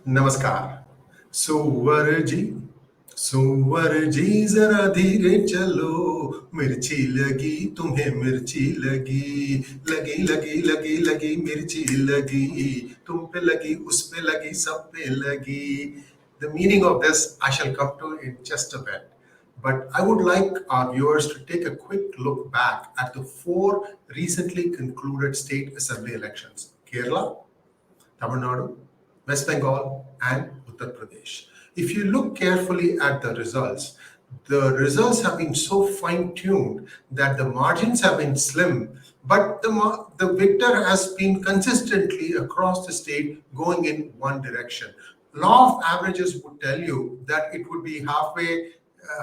नमस्कार। सुवर जी जरा धीरे चलो, मिर्ची लगी तुम्हें मिर्ची लगी, लगी लगी लगी लगी मिर्ची लगी, तुम पे लगी उस पे लगी सब पे लगी. The meaning of this I shall come to in just a bit. But I would like our viewers to take a quick look back at the four recently concluded state assembly elections: Kerala, Tamil Nadu, West Bengal, and Uttar Pradesh. If you look carefully at the results have been so fine-tuned that the margins have been slim, but the victor has been consistently across the state going in one direction. Law of averages would tell you that it would be halfway,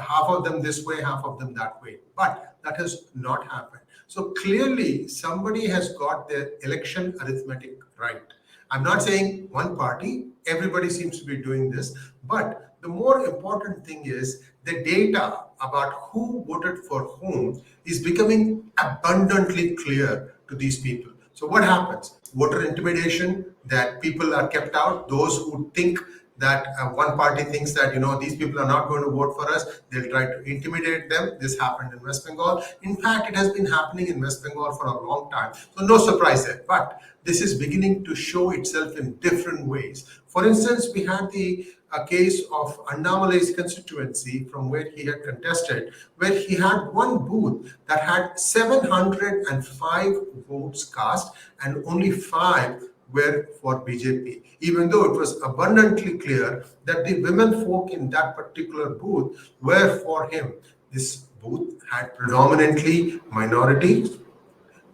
half of them this way, half of them that way, but that has not happened. So clearly, somebody has got their election arithmetic right. I'm not saying one party, everybody seems to be doing this, but the more important thing is the data about who voted for whom is becoming abundantly clear to these people. So what happens? Voter intimidation, that people are kept out, those who think that one party thinks that these people are not going to vote for us, they'll try to intimidate them. This happened in West Bengal. In fact, it has been happening in West Bengal for a long time, so no surprise there. But this is beginning to show itself in different ways. For instance, we had the case of 𝙒𝙗𝙖𝙩𝙨𝘼𝙥𝙥 constituency from where he had contested, where he had one booth that had 705 votes cast and only 5 were for BJP, even though it was abundantly clear that the women folk in that particular booth were for him. This booth had predominantly minorities,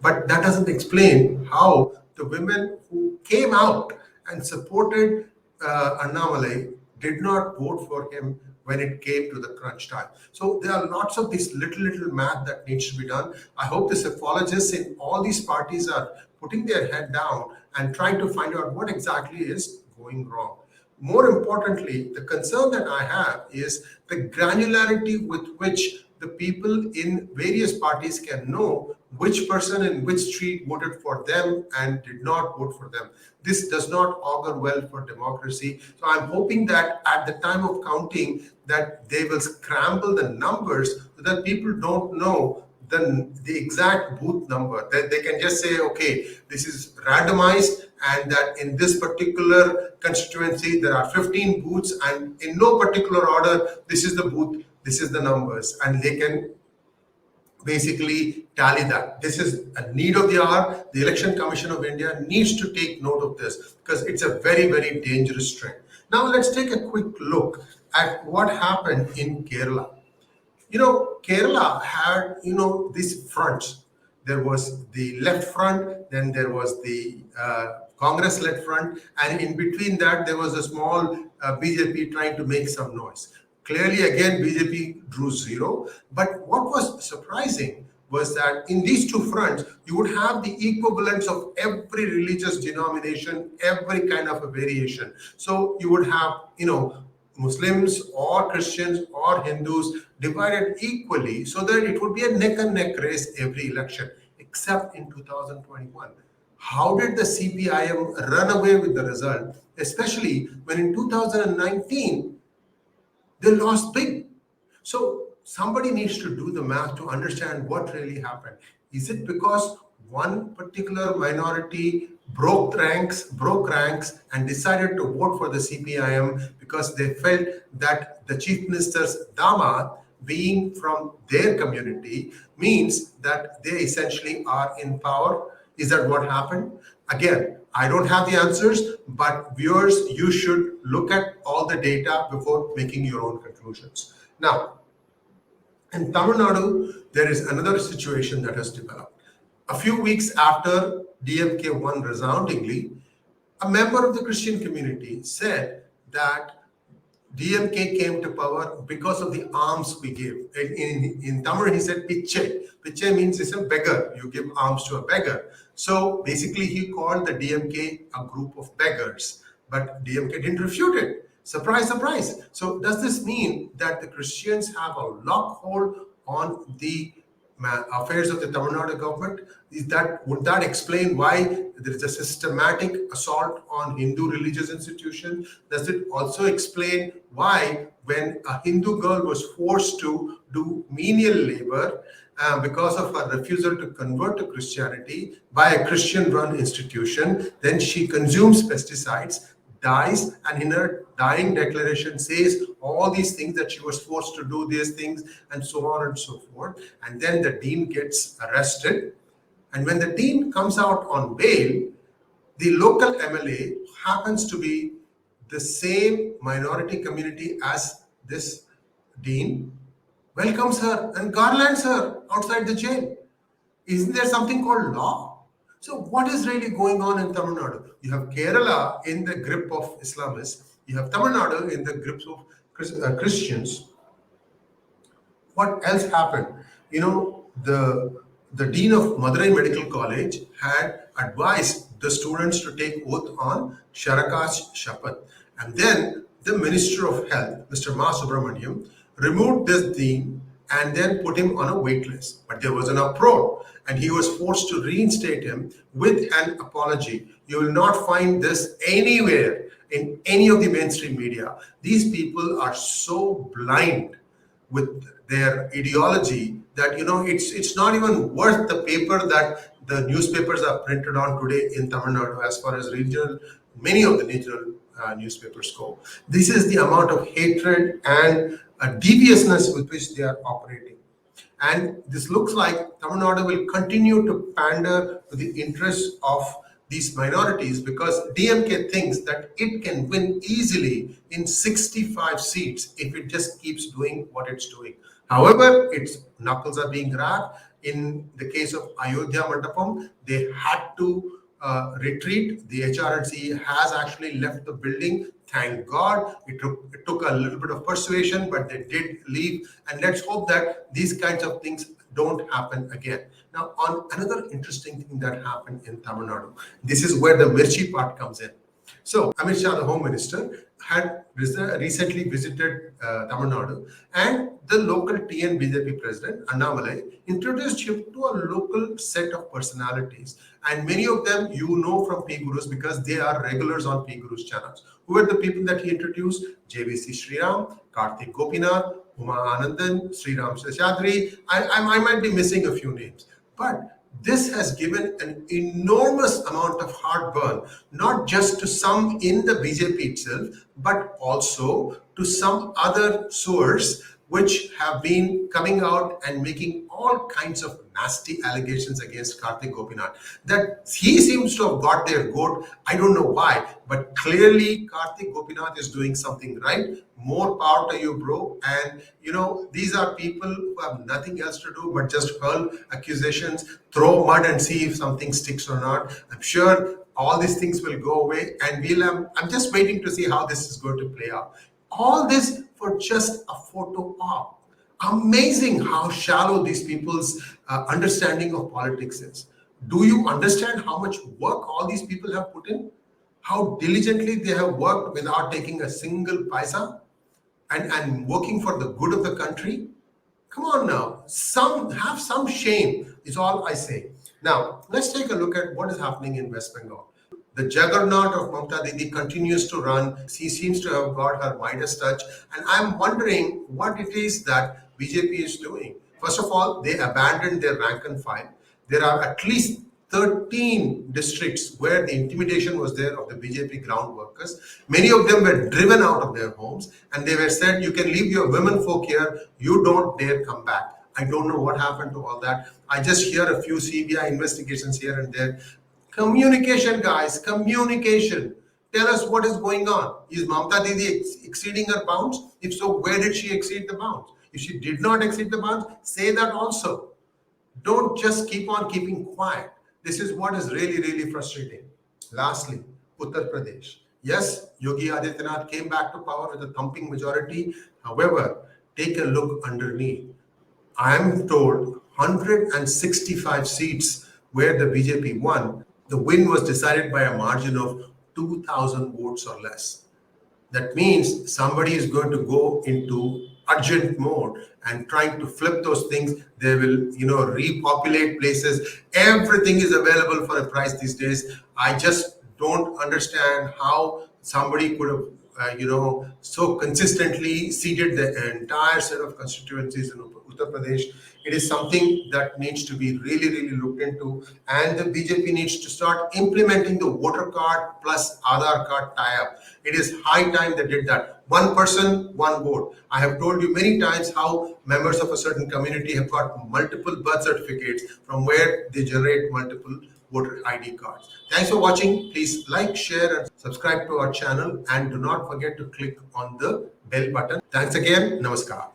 but that doesn't explain how the women who came out and supported 𝙒𝙗𝙗𝙪 did not vote for him when it came to the crunch time. So there are lots of this little math that needs to be done. I hope the psephologists in all these parties are putting their head down and trying to find out what exactly is going wrong. More importantly, the concern that I have is the granularity with which the people in various parties can know which person in which street voted for them and did not vote for them. This does not augur well for democracy. So I'm hoping that at the time of counting that they will scramble the numbers so that people don't know the exact booth number, that they can just say, okay, this is randomized and that in this particular constituency there are 15 booths and in no particular order, this is the booth, this is the numbers, and they can basically tally that. This is a need of the hour. The Election Commission of India needs to take note of this because it's a very dangerous trend. Now let's take a quick look at what happened in Kerala. Kerala had, these fronts. There was the left front, then there was the Congress-led front, and in between that, there was a small BJP trying to make some noise. Clearly, again, BJP drew zero. But what was surprising was that in these two fronts, you would have the equivalence of every religious denomination, every kind of a variation. So you would have, Muslims or Christians or Hindus divided equally so that it would be a neck and neck race every election, except in 2021. How did the CPIM run away with the result, especially when in 2019 they lost big? So somebody needs to do the math to understand what really happened. Is it because one particular minority broke ranks and decided to vote for the CPIM because they felt that the chief minister's 𝙒𝙗𝙗𝙗, being from their community, means that they essentially are in power? Is that what happened? Again, I don't have the answers, but viewers, you should look at all the data before making your own conclusions. Now, in Tamil Nadu, there is another situation that has developed. A few weeks after DMK won resoundingly, a member of the Christian community said that DMK came to power because of the alms we give. In Tamil, he said 𝙒𝙗𝙖. 𝙒𝙗𝙖 means it's a beggar. You give alms to a beggar. So basically, he called the DMK a group of beggars. But DMK didn't refute it. Surprise, surprise. So does this mean that the Christians have a lockhold on the affairs of the Tamil Nadu government? Would that explain why there is a systematic assault on Hindu religious institutions? Does it also explain why, when a Hindu girl was forced to do menial labor because of her refusal to convert to Christianity by a Christian-run institution, then she consumes pesticides, dies, and in her dying declaration says all these things, that she was forced to do these things and so on and so forth. And then the dean gets arrested. And when the dean comes out on bail, the local MLA happens to be the same minority community as this dean, welcomes her and garlands her outside the jail. Isn't there something called law? So what is really going on in Tamil Nadu? You have Kerala in the grip of Islamists. You have Tamil Nadu in the grips of Christians. What else happened? The dean of Madurai Medical College had advised the students to take oath on 𝙒𝙗𝙖𝙩𝙨 𝙤𝙬. And then the Minister of Health, Mr. 𝑚. removed this dean and then put him on a wait list. But there was an uproar and he was forced to reinstate him with an apology. You will not find this anywhere in any of the mainstream media. These people are so blind with their ideology that it's not even worth the paper that the newspapers are printed on today in Tamil Nadu, as far as many of the regional newspapers go. This is the amount of hatred and deviousness with which they are operating. And this looks like Tamil Nadu will continue to pander to the interests of these minorities, because DMK thinks that it can win easily in 65 seats if it just keeps doing what it's doing. However, its knuckles are being grabbed. In the case of Ayodhya Mandapam, they had to retreat. The HRNC has actually left the building. Thank God. It took a little bit of persuasion, but they did leave. And let's hope that these kinds of things don't happen again. Now, on another interesting thing that happened in Tamil Nadu, this is where the Mirchi part comes in. So, Amit Shah, the Home Minister, had recently visited Tamil Nadu, and the local TN BJP president, Annamalai, introduced him to a local set of personalities. And many of them from PGurus, because they are regulars on PGurus channels. Who were the people that he introduced? 𝗤𝙑𝙬 Sriram, Karthik Gopinath, Uma Anandan, Sriram Seshadri. I might be missing a few names. But this has given an enormous amount of heartburn, not just to some in the BJP itself, but also to some other source which have been coming out and making all kinds of nasty allegations against Karthik Gopinath. That he seems to have got their goat. I don't know why, but clearly Karthik Gopinath is doing something right. More power to you, bro. And these are people who have nothing else to do but just hurl accusations, throw mud and see if something sticks or not. I'm sure all these things will go away, and I'm just waiting to see how this is going to play out. All this for just a photo op. Amazing how shallow these people's understanding of politics is. Do you understand how much work all these people have put in? How diligently they have worked without taking a single paisa and working for the good of the country? Come on now, have some shame is all I say. Now, let's take a look at what is happening in West Bengal. The juggernaut of Mamta Didi continues to run. She seems to have got her Midas touch. And I'm wondering what it is that BJP is doing. First of all, they abandoned their rank and file. There are at least 13 districts where the intimidation was there of the BJP ground workers. Many of them were driven out of their homes, and they were said, you can leave your women folk here, you don't dare come back. I don't know what happened to all that. I just hear a few CBI investigations here and there. Communication, guys, communication. Tell us what is going on. Is Mamta Didi exceeding her bounds? If so, where did she exceed the bounds? If she did not exceed the bounds, say that also. Don't just keep on keeping quiet. This is what is really, really frustrating. Lastly, Uttar Pradesh. Yes, Yogi Adityanath came back to power with a thumping majority. However, take a look underneath. I am told 165 seats where the BJP won, the win was decided by a margin of 2,000 votes or less. That means somebody is going to go into urgent mode and trying to flip those things. They will, repopulate places. Everything is available for a price these days. I just don't understand how somebody could have, so consistently seeded the entire set of constituencies in Uttar Pradesh. It is something that needs to be really, really looked into, and the BJP needs to start implementing the voter card plus Aadhaar card tie-up. It is high time they did that. One person, one vote. I have told you many times how members of a certain community have got multiple birth certificates from where they generate multiple voter ID cards. Thanks for watching. Please like, share, and subscribe to our channel, and do not forget to click on the bell button. Thanks again. Namaskar.